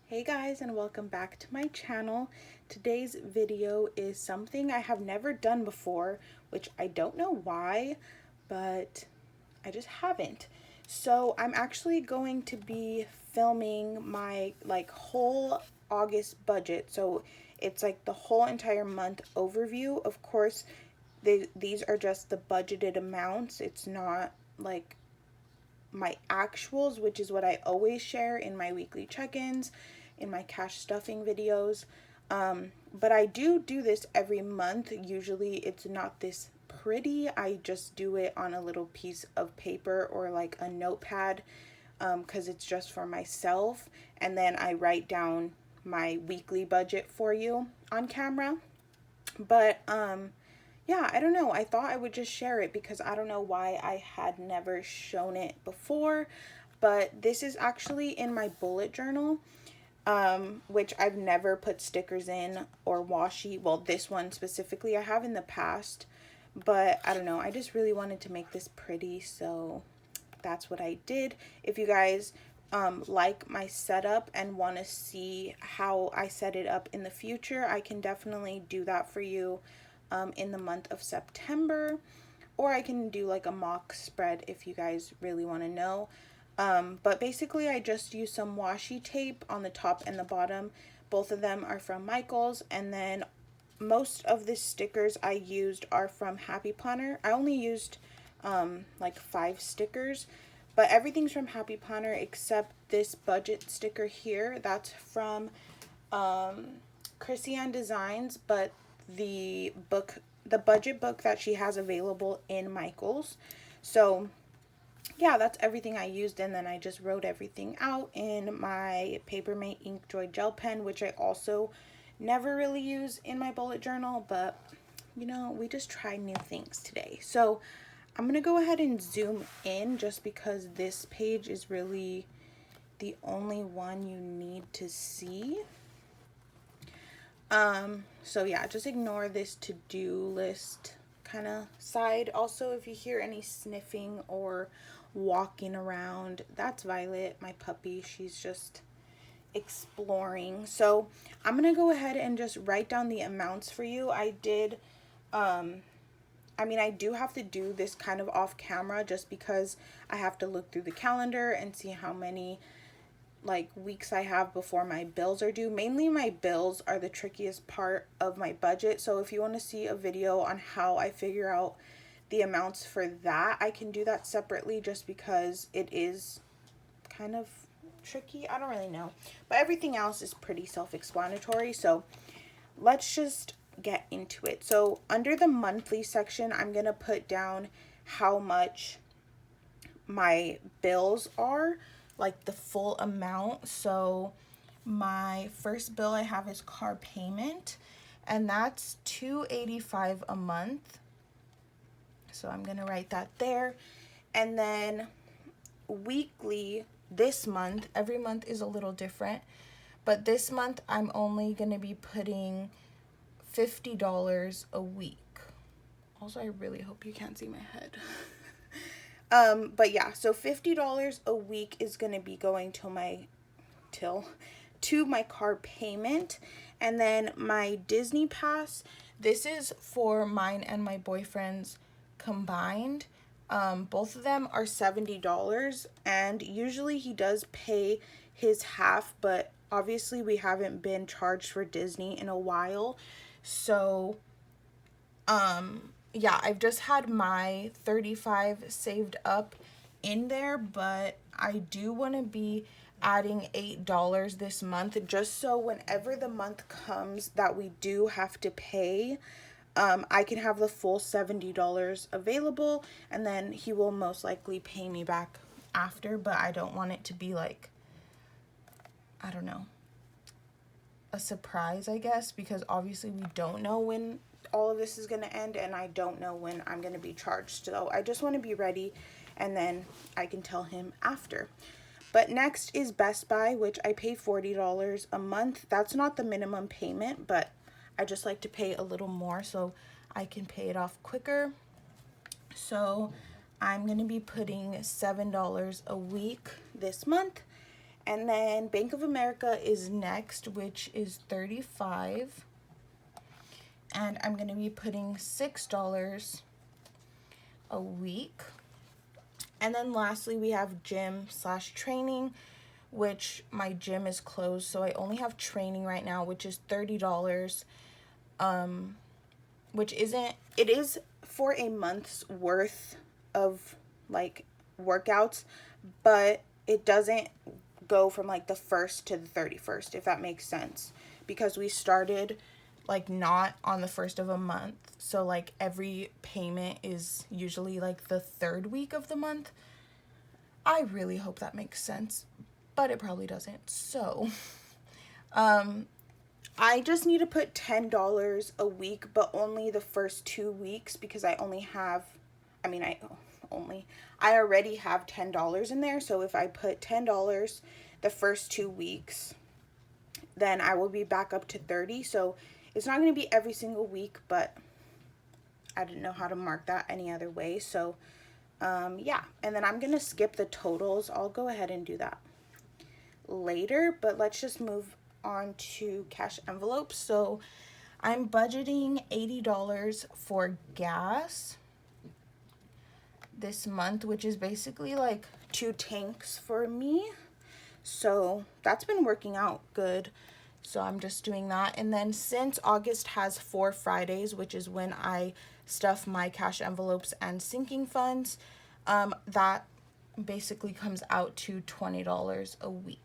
Hey guys, and welcome back to my channel. Today's video is something I have never done before, which I don't know why, but I just haven't. So I'm actually going to be filming my whole August budget. So it's like the whole entire month overview. Of course, these are just the budgeted amounts. It's not like my actuals, which is what I always share in my weekly check-ins, in my cash stuffing videos. But I do this every month. Usually it's not this pretty. I just do it on a little piece of paper or like a notepad, because it's just for myself. And then I write down my weekly budget for you on camera. But yeah, I don't know. I thought I would just share it because I don't know why I had never shown it before. But this is actually in my bullet journal, which I've never put stickers in or washi. Well, this one specifically I have in the past, but I don't know. I just really wanted to make this pretty, so that's what I did. If you guys like my setup and want to see how I set it up in the future, I can definitely do that for you in the month of September, or I can do like a mock spread if you guys really want to know. But basically I just use some washi tape on the top and the bottom. Both of them are from Michael's, and then most of the stickers I used are from Happy Planner. I only used like 5 stickers, but everything's from Happy Planner except this budget sticker here. That's from Chrissy Ann Designs, but the budget book that she has available in Michael's. So yeah, that's everything I used, and then I just wrote everything out in my Papermate Inkjoy gel pen, which I also never really use in my bullet journal, but you know, we just try new things today. So I'm gonna go ahead and zoom in just because this page is really the only one you need to see. So yeah, just ignore this to-do list kind of side. Also, if you hear any sniffing or walking around, that's Violet, my puppy. She's just exploring. So I'm gonna go ahead and just write down the amounts for you. I do have to do this kind of off camera just because I have to look through the calendar and see how many weeks I have before my bills are due. Mainly my bills are the trickiest part of my budget. So if you want to see a video on how I figure out the amounts for that, I can do that separately just because it is kind of tricky. I don't really know. But everything else is pretty self-explanatory. So let's just get into it. So under the monthly section, I'm going to put down how much my bills are, like the full amount. So my first bill I have is car payment, and that's $285 a month. So I'm gonna write that there. And then weekly, this month, every month is a little different, but this month I'm only gonna be putting $50 a week. Also, I really hope you can't see my head. But yeah, so $50 a week is going to be going to my car payment. And then my Disney pass, this is for mine and my boyfriend's combined. Both of them are $70, and usually he does pay his half, but obviously we haven't been charged for Disney in a while. So yeah, I've just had my 35 saved up in there, but I do want to be adding $8 this month, just so whenever the month comes that we do have to pay, I can have the full $70 available, and then he will most likely pay me back after. But I don't want it to be like, I don't know, a surprise, I guess, because obviously we don't know when all of this is going to end, and I don't know when I'm going to be charged. So I just want to be ready, and then I can tell him after. But next is Best Buy, which I pay $40 a month. That's not the minimum payment, but I just like to pay a little more so I can pay it off quicker. So I'm going to be putting $7 a week this month. And then Bank of America is next, which is $35. And I'm going to be putting $6 a week. And then lastly, we have gym/training, which my gym is closed, so I only have training right now, which is $30. Which isn't, it is for a month's worth of like workouts, but it doesn't go from like the 1st to the 31st, if that makes sense, because we started like not on the 1st of a month, so like every payment is usually like the 3rd week of the month. I really hope that makes sense, but it probably doesn't. So I just need to put $10 a week, but only the first 2 weeks, because I only have, I already have $10 in there. So if I put $10 the first 2 weeks, then I will be back up to 30. So it's not going to be every single week, but I didn't know how to mark that any other way. So yeah, and then I'm going to skip the totals. I'll go ahead and do that later, but let's just move on to cash envelopes. So I'm budgeting $80 for gas this month, which is basically like 2 tanks for me. So that's been working out good. So I'm just doing that. And then since August has 4 Fridays, which is when I stuff my cash envelopes and sinking funds, that basically comes out to $20 a week.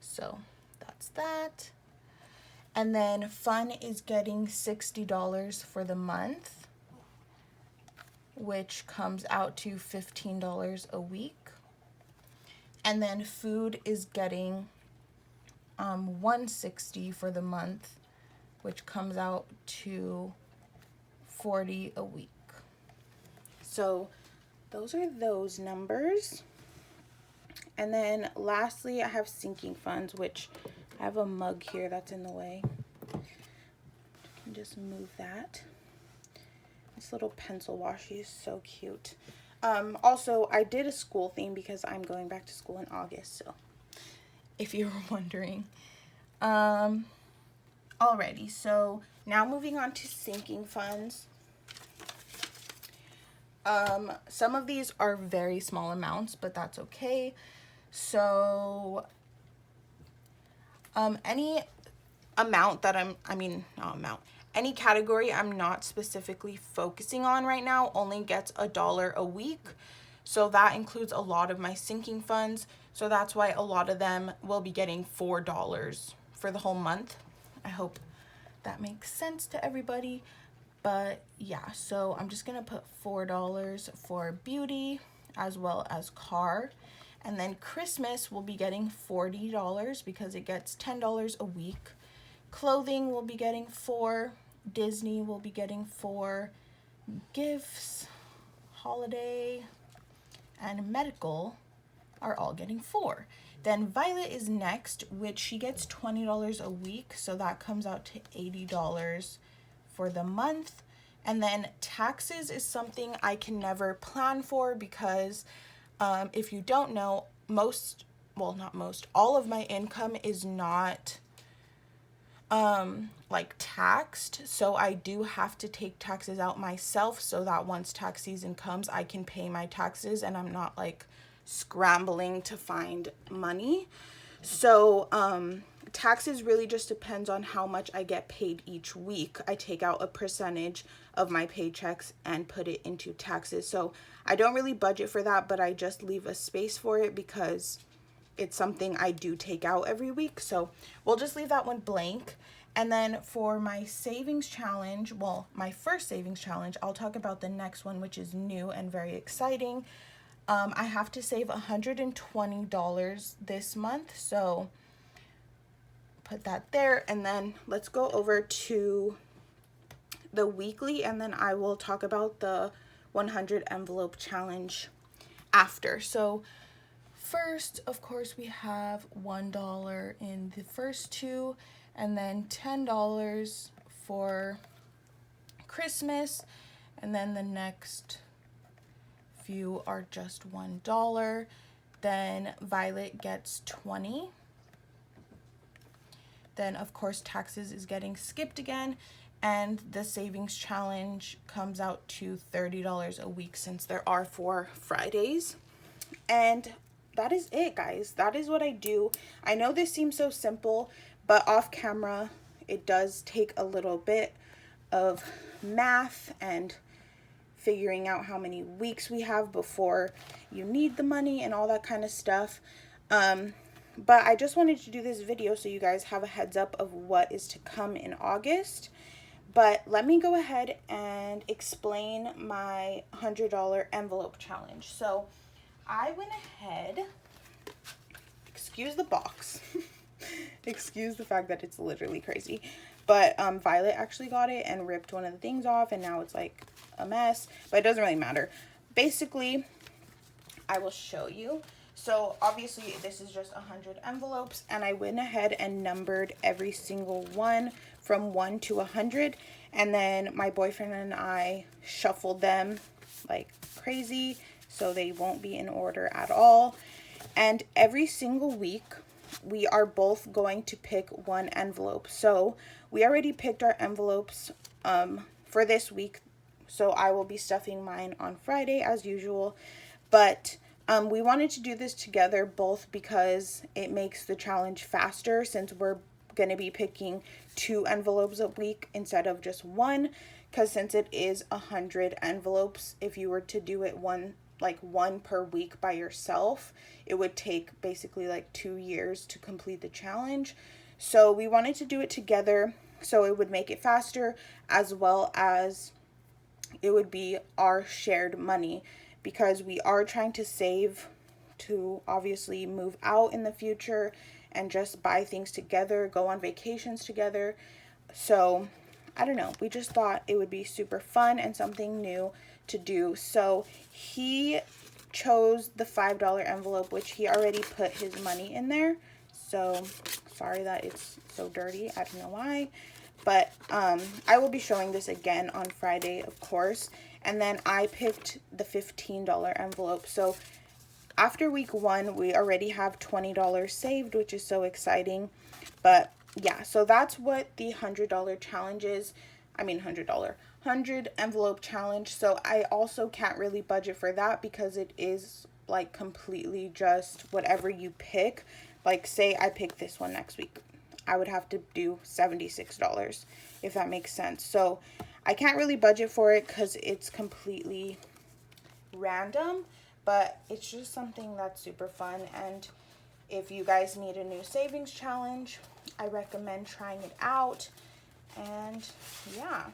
So that's that. And then fun is getting $60 for the month, which comes out to $15 a week. And then food is getting $160 for the month, which comes out to $40 a week. So those are those numbers. And then lastly, I have sinking funds, which I have a mug here that's in the way. Just move that. This little pencil washi is so cute. Also, I did a school theme because I'm going back to school in August, so if you were wondering. Alrighty, so now moving on to sinking funds. Some of these are very small amounts, but that's okay. So any amount that any category I'm not specifically focusing on right now only gets $1 a week. So that includes a lot of my sinking funds. So that's why a lot of them will be getting $4 for the whole month. I hope that makes sense to everybody. But yeah, so I'm just gonna put $4 for beauty as well as car. And then Christmas will be getting $40 because it gets $10 a week. Clothing will be getting $4. Disney will be getting $4. Gifts, holiday, and medical are all getting $4. Then Violet is next, which she gets $20 a week, so that comes out to $80 for the month. And then taxes is something I can never plan for because if you don't know, all of my income is not like taxed, so I do have to take taxes out myself so that once tax season comes I can pay my taxes and I'm not like scrambling to find money. So taxes really just depends on how much I get paid each week. I take out a percentage of my paychecks and put it into taxes. So I don't really budget for that, but I just leave a space for it because it's something I do take out every week. So we'll just leave that one blank. And then for my savings challenge, my first savings challenge, I'll talk about the next one, which is new and very exciting. I have to save $120 this month. So put that there. And then let's go over to the weekly, and then I will talk about the 100 envelope challenge after. So first, of course, we have $1 in the first 2, and then $10 for Christmas, and then the next few are just $1. then Violet gets 20. Then of course taxes is getting skipped again, and the savings challenge comes out to $30 a week since there are 4 Fridays. And that is it, guys. That is what I do. I know this seems so simple, but off camera it does take a little bit of math and figuring out how many weeks we have before you need the money and all that kind of stuff. But I just wanted to do this video so you guys have a heads up of what is to come in August. But let me go ahead and explain my $100 envelope challenge. So I went ahead, excuse the box, excuse the fact that it's literally crazy, but Violet actually got it and ripped one of the things off, and now it's like a mess, but it doesn't really matter. Basically, I will show you. So obviously this is just 100 envelopes, and I went ahead and numbered every single one from 1 to 100, and then my boyfriend and I shuffled them like crazy so they won't be in order at all. And every single week we are both going to pick one envelope. So we already picked our envelopes for this week, so I will be stuffing mine on Friday as usual. But we wanted to do this together both because it makes the challenge faster, since we're going to be picking 2 envelopes a week instead of just 1, because since it is 100 envelopes, if you were to do it one per week by yourself, it would take basically like 2 years to complete the challenge. So we wanted to do it together so it would make it faster, as well as it would be our shared money, because we are trying to save to obviously move out in the future and just buy things together, go on vacations together. So I don't know, we just thought it would be super fun and something new to do. So he chose the $5 envelope, which he already put his money in there. So sorry that it's so dirty, I don't know why, but I will be showing this again on Friday, of course. And then I picked the $15 envelope. So after week 1, we already have $20 saved, which is so exciting. But yeah, so that's what the $100 challenge is. I mean, $100 envelope challenge. So I also can't really budget for that because it is like completely just whatever you pick. Like say I pick this one next week, I would have to do $76, if that makes sense. So I can't really budget for it because it's completely random, but it's just something that's super fun. And if you guys need a new savings challenge, I recommend trying it out. And yeah,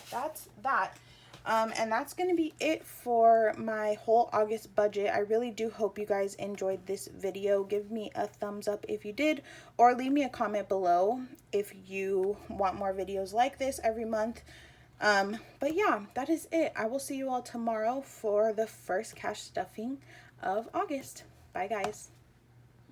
that's that. And that's going to be it for my whole August budget. I really do hope you guys enjoyed this video. Give me a thumbs up if you did, or leave me a comment below if you want more videos like this every month. But yeah, that is it. I will see you all tomorrow for the first cash stuffing of August. Bye, guys.